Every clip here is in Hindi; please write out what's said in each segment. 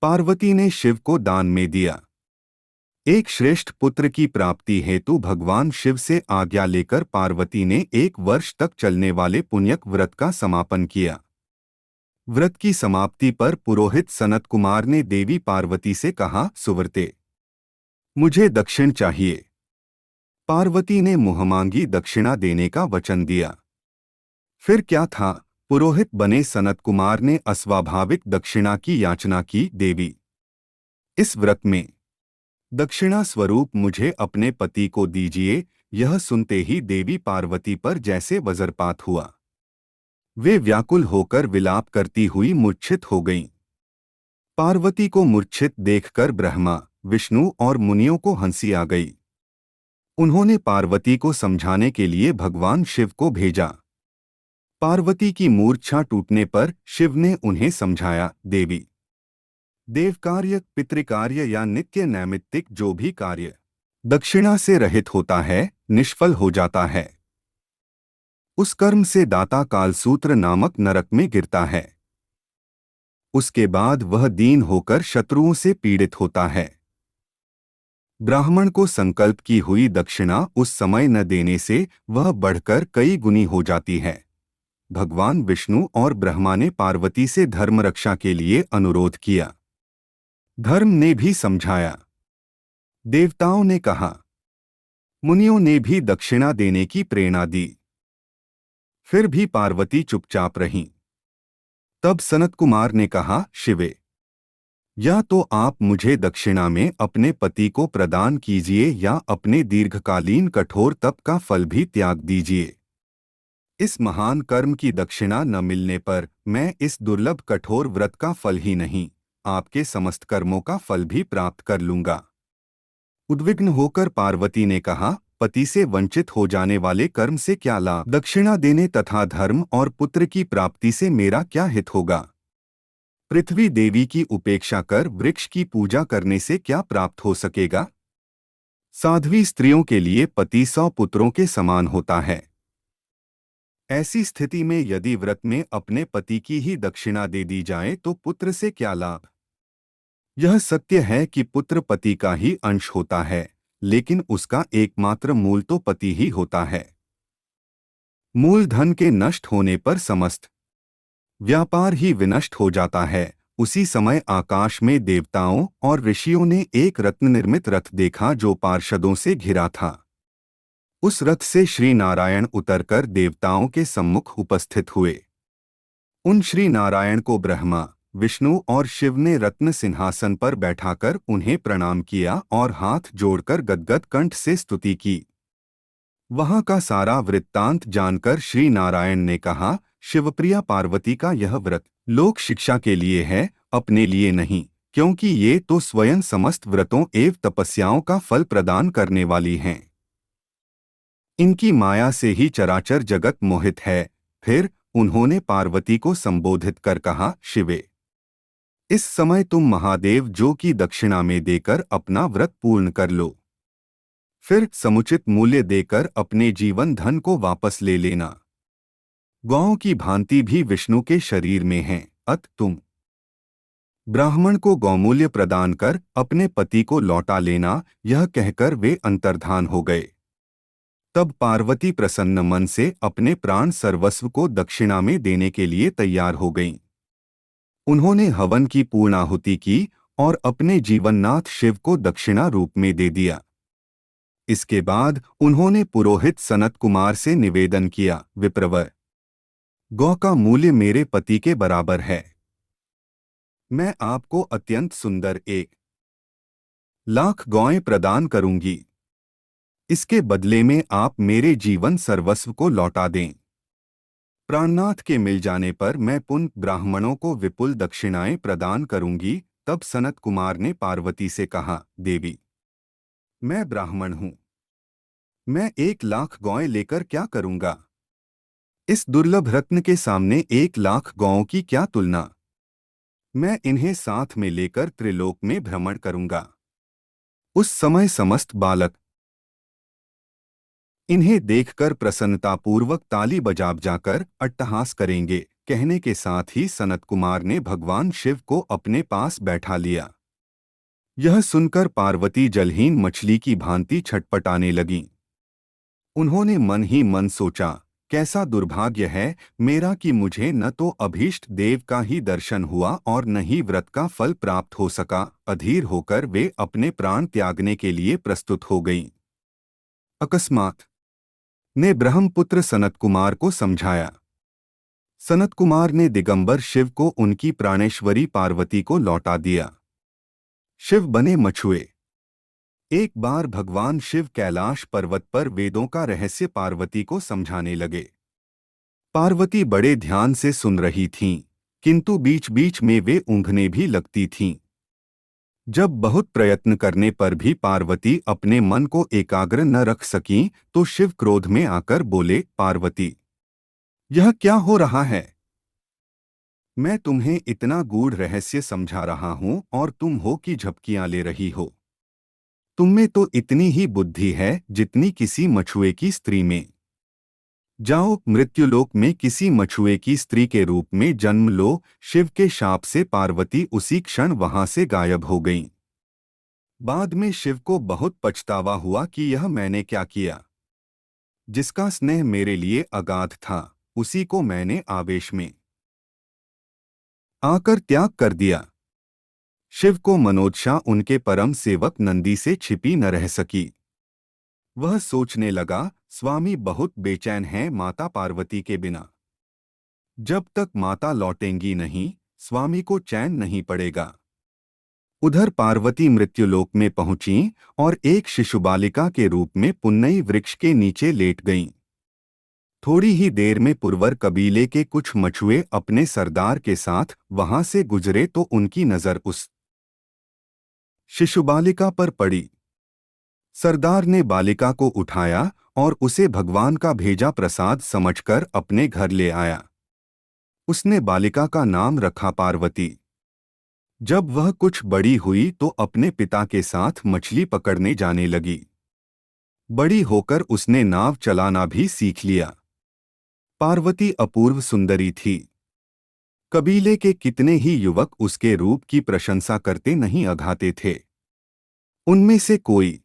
पार्वती ने शिव को दान में दिया। एक श्रेष्ठ पुत्र की प्राप्ति हेतु भगवान शिव से आज्ञा लेकर पार्वती ने 1 वर्ष तक चलने वाले पुण्यक व्रत का समापन किया। व्रत की समाप्ति पर पुरोहित सनत कुमार ने देवी पार्वती से कहा, सुव्रते, मुझे दक्षिण चाहिए। पार्वती ने मुहमांगी दक्षिणा देने का वचन दिया। फिर क्या था, पुरोहित बने सनत कुमार ने अस्वाभाविक दक्षिणा की याचना की। देवी, इस व्रत में दक्षिणा स्वरूप मुझे अपने पति को दीजिए। यह सुनते ही देवी पार्वती पर जैसे वज्रपात हुआ। वे व्याकुल होकर विलाप करती हुई मूर्छित हो गईं। पार्वती को मूर्छित देखकर ब्रह्मा, विष्णु और मुनियों को हंसी आ गई। उन्होंने पार्वती को समझाने के लिए भगवान शिव को भेजा। पार्वती की मूर्छा टूटने पर शिव ने उन्हें समझाया, देवी, देवकार्य, पितृकार्य या नित्य नैमित्तिक जो भी कार्य दक्षिणा से रहित होता है, निष्फल हो जाता है। उस कर्म से दाता कालसूत्र नामक नरक में गिरता है। उसके बाद वह दीन होकर शत्रुओं से पीड़ित होता है। ब्राह्मण को संकल्प की हुई दक्षिणा उस समय न देने से वह बढ़कर कई गुनी हो जाती है। भगवान विष्णु और ब्रह्मा ने पार्वती से धर्म रक्षा के लिए अनुरोध किया। धर्म ने भी समझाया। देवताओं ने कहा, मुनियों ने भी दक्षिणा देने की प्रेरणा दी। फिर भी पार्वती चुपचाप रहीं। तब सनत कुमार ने कहा, शिवे, या तो आप मुझे दक्षिणा में अपने पति को प्रदान कीजिए या अपने दीर्घकालीन कठोर तप का फल भी त्याग दीजिए। इस महान कर्म की दक्षिणा न मिलने पर मैं इस दुर्लभ कठोर व्रत का फल ही नहीं, आपके समस्त कर्मों का फल भी प्राप्त कर लूंगा। उद्विग्न होकर पार्वती ने कहा, पति से वंचित हो जाने वाले कर्म से क्या लाभ? दक्षिणा देने तथा धर्म और पुत्र की प्राप्ति से मेरा क्या हित होगा? पृथ्वी देवी की उपेक्षा कर वृक्ष की पूजा करने से क्या प्राप्त हो सकेगा? साध्वी स्त्रियों के लिए पति 100 पुत्रों के समान होता है। ऐसी स्थिति में यदि व्रत में अपने पति की ही दक्षिणा दे दी जाए तो पुत्र से क्या लाभ? यह सत्य है कि पुत्र पति का ही अंश होता है, लेकिन उसका एकमात्र मूल तो पति ही होता है। मूल धन के नष्ट होने पर समस्त व्यापार ही विनष्ट हो जाता है। उसी समय आकाश में देवताओं और ऋषियों ने एक रत्न निर्मित रथ देखा जो पार्षदों से घिरा था। उस रथ से श्री नारायण उतरकर देवताओं के सम्मुख उपस्थित हुए। उन श्री नारायण को ब्रह्मा, विष्णु और शिव ने रत्न सिंहासन पर बैठाकर उन्हें प्रणाम किया और हाथ जोड़कर गदगद कंठ से स्तुति की। वहां का सारा वृत्तांत जानकर श्री नारायण ने कहा, शिवप्रिया पार्वती का यह व्रत लोक शिक्षा के लिए है, अपने लिए नहीं, क्योंकि ये तो स्वयं समस्त व्रतों एवं तपस्याओं का फल प्रदान करने वाली हैं। इनकी माया से ही चराचर जगत मोहित है। फिर उन्होंने पार्वती को संबोधित कर कहा, शिवे, इस समय तुम महादेव जो की दक्षिणा में देकर अपना व्रत पूर्ण कर लो। फिर समुचित मूल्य देकर अपने जीवन धन को वापस ले लेना। गौओं की भांति भी विष्णु के शरीर में हैं, अत तुम ब्राह्मण को गौमूल्य प्रदान कर अपने पति को लौटा लेना। यह कहकर वे अंतर्धान हो गए। तब पार्वती प्रसन्न मन से अपने प्राण सर्वस्व को दक्षिणा में देने के लिए तैयार हो गईं। उन्होंने हवन की पूर्णाहुति की और अपने जीवननाथ शिव को दक्षिणा रूप में दे दिया। इसके बाद उन्होंने पुरोहित सनत कुमार से निवेदन किया, विप्रवर, गौ का मूल्य मेरे पति के बराबर है। मैं आपको अत्यंत सुंदर 1,00,000 गौएं प्रदान करूंगी। इसके बदले में आप मेरे जीवन सर्वस्व को लौटा दें। प्राणनाथ के मिल जाने पर मैं पुनः ब्राह्मणों को विपुल दक्षिणाएं प्रदान करूंगी। तब सनत कुमार ने पार्वती से कहा, देवी, मैं ब्राह्मण हूं, मैं 1,00,000 गौएं लेकर क्या करूंगा? इस दुर्लभ रत्न के सामने 1,00,000 गौओं की क्या तुलना? मैं इन्हें साथ में लेकर त्रिलोक में भ्रमण करूंगा। उस समय समस्त बालक इन्हें देखकर प्रसन्नतापूर्वक ताली बजा जाकर अट्टहास करेंगे। कहने के साथ ही सनत कुमार ने भगवान शिव को अपने पास बैठा लिया। यह सुनकर पार्वती जलहीन मछली की भांति छटपटाने लगीं। उन्होंने मन ही मन सोचा, कैसा दुर्भाग्य है मेरा कि मुझे न तो अभीष्ट देव का ही दर्शन हुआ और न ही व्रत का फल प्राप्त हो सका। अधीर होकर वे अपने प्राण त्यागने के लिए प्रस्तुत हो गईं। अकस्मात ने ब्रह्मपुत्र सनत कुमार को समझाया। सनत कुमार ने दिगंबर शिव को उनकी प्राणेश्वरी पार्वती को लौटा दिया। शिव बने मछुए। एक बार भगवान शिव कैलाश पर्वत पर वेदों का रहस्य पार्वती को समझाने लगे। पार्वती बड़े ध्यान से सुन रही थीं, किंतु बीच बीच में वे ऊँघने भी लगती थीं। जब बहुत प्रयत्न करने पर भी पार्वती अपने मन को एकाग्र न रख सकीं, तो शिव क्रोध में आकर बोले, पार्वती, यह क्या हो रहा है? मैं तुम्हें इतना गूढ़ रहस्य समझा रहा हूं और तुम हो कि झपकियां ले रही हो। तुममें तो इतनी ही बुद्धि है जितनी किसी मछुए की स्त्री में। जाओ मृत्युलोक में किसी मछुए की स्त्री के रूप में जन्म लो। शिव के शाप से पार्वती उसी क्षण वहां से गायब हो गईं। बाद में शिव को बहुत पछतावा हुआ कि यह मैंने क्या किया। जिसका स्नेह मेरे लिए अगाध था, उसी को मैंने आवेश में आकर त्याग कर दिया। शिव को मनोदशा उनके परम सेवक नंदी से छिपी न रह सकी। वह सोचने लगा, स्वामी बहुत बेचैन हैं माता पार्वती के बिना। जब तक माता लौटेंगी नहीं, स्वामी को चैन नहीं पड़ेगा। उधर पार्वती मृत्युलोक में पहुंचीं और एक शिशु बालिका के रूप में पुन्नई वृक्ष के नीचे लेट गईं। थोड़ी ही देर में पुरवर कबीले के कुछ मछुए अपने सरदार के साथ वहां से गुजरे तो उनकी नजर उस शिशु बालिका पर पड़ी। सरदार ने बालिका को उठाया और उसे भगवान का भेजा प्रसाद समझकर अपने घर ले आया। उसने बालिका का नाम रखा पार्वती। जब वह कुछ बड़ी हुई तो अपने पिता के साथ मछली पकड़ने जाने लगी। बड़ी होकर उसने नाव चलाना भी सीख लिया। पार्वती अपूर्व सुंदरी थी। कबीले के कितने ही युवक उसके रूप की प्रशंसा करते नहीं अघाते थे। उनमें से कोई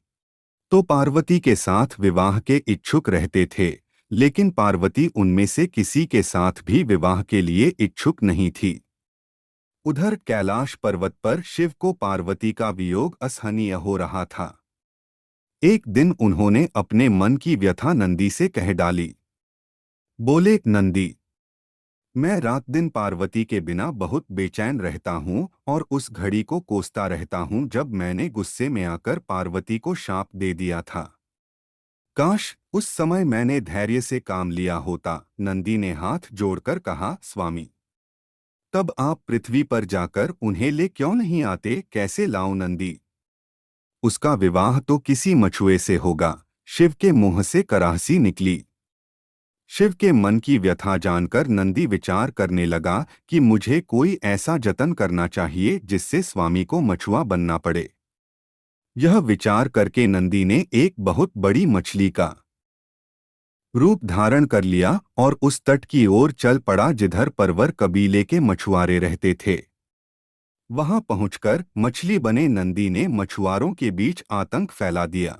तो पार्वती के साथ विवाह के इच्छुक रहते थे, लेकिन पार्वती उनमें से किसी के साथ भी विवाह के लिए इच्छुक नहीं थी। उधर कैलाश पर्वत पर शिव को पार्वती का वियोग असहनीय हो रहा था। एक दिन उन्होंने अपने मन की व्यथा नंदी से कह डाली। बोले, नंदी, मैं रात दिन पार्वती के बिना बहुत बेचैन रहता हूँ और उस घड़ी को कोसता रहता हूँ जब मैंने गुस्से में आकर पार्वती को शाप दे दिया था। काश उस समय मैंने धैर्य से काम लिया होता। नंदी ने हाथ जोड़कर कहा, स्वामी, तब आप पृथ्वी पर जाकर उन्हें ले क्यों नहीं आते? कैसे लाऊं नंदी? उसका विवाह तो किसी मछुए से होगा। शिव के मुंह से कराहसी निकली। शिव के मन की व्यथा जानकर नंदी विचार करने लगा कि मुझे कोई ऐसा जतन करना चाहिए जिससे स्वामी को मछुआ बनना पड़े। यह विचार करके नंदी ने एक बहुत बड़ी मछली का रूप धारण कर लिया और उस तट की ओर चल पड़ा जिधर परवर कबीले के मछुआरे रहते थे। वहां पहुंचकर मछली बने नंदी ने मछुआरों के बीच आतंक फैला दिया।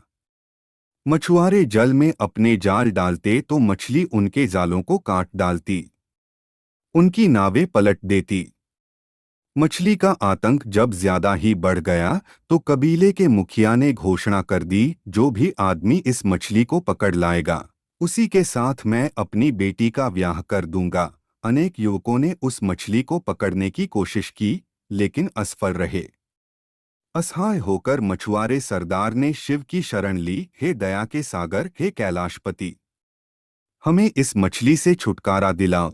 मछुआरे जल में अपने जाल डालते तो मछली उनके जालों को काट डालती, उनकी नावें पलट देती। मछली का आतंक जब ज्यादा ही बढ़ गया तो कबीले के मुखिया ने घोषणा कर दी, जो भी आदमी इस मछली को पकड़ लाएगा, उसी के साथ मैं अपनी बेटी का ब्याह कर दूंगा। अनेक युवकों ने उस मछली को पकड़ने की कोशिश की, लेकिन असफल रहे। असहाय होकर मछुआरे सरदार ने शिव की शरण ली। हे दया के सागर, हे कैलाशपति, हमें इस मछली से छुटकारा दिलाओ।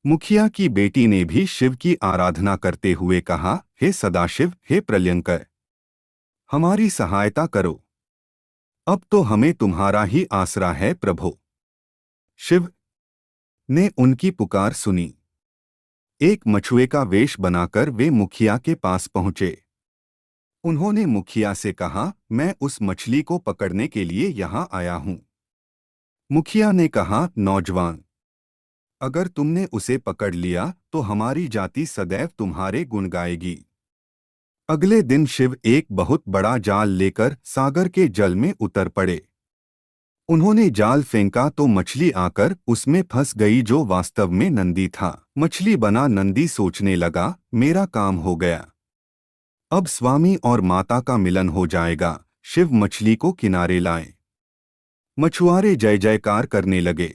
मुखिया की बेटी ने भी शिव की आराधना करते हुए कहा, हे सदाशिव, हे प्रलयंकर, हमारी सहायता करो। अब तो हमें तुम्हारा ही आसरा है प्रभो। शिव ने उनकी पुकार सुनी। एक मछुए का वेश बनाकर वे मुखिया के पास पहुंचे। उन्होंने मुखिया से कहा, मैं उस मछली को पकड़ने के लिए यहाँ आया हूँ। मुखिया ने कहा, नौजवान, अगर तुमने उसे पकड़ लिया तो हमारी जाति सदैव तुम्हारे गुण गाएगी। अगले दिन शिव एक बहुत बड़ा जाल लेकर सागर के जल में उतर पड़े। उन्होंने जाल फेंका तो मछली आकर उसमें फंस गई, जो वास्तव में नंदी था। मछली बना नंदी सोचने लगा, मेरा काम हो गया, अब स्वामी और माता का मिलन हो जाएगा। शिव मछली को किनारे लाए। मछुआरे जय जयकार करने लगे।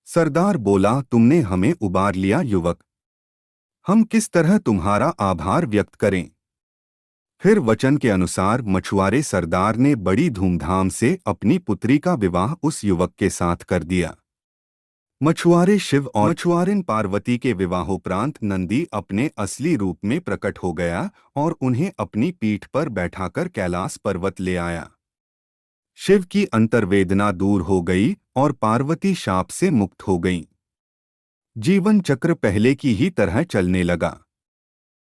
सरदार बोला, तुमने हमें उबार लिया युवक, हम किस तरह तुम्हारा आभार व्यक्त करें। फिर वचन के अनुसार मछुआरे सरदार ने बड़ी धूमधाम से अपनी पुत्री का विवाह उस युवक के साथ कर दिया। मछुआरे शिव और मछुआरिन पार्वती के विवाहोपरांत नंदी अपने असली रूप में प्रकट हो गया और उन्हें अपनी पीठ पर बैठाकर कैलाश पर्वत ले आया। शिव की अंतर्वेदना दूर हो गई और पार्वती शाप से मुक्त हो गईं। जीवन चक्र पहले की ही तरह चलने लगा।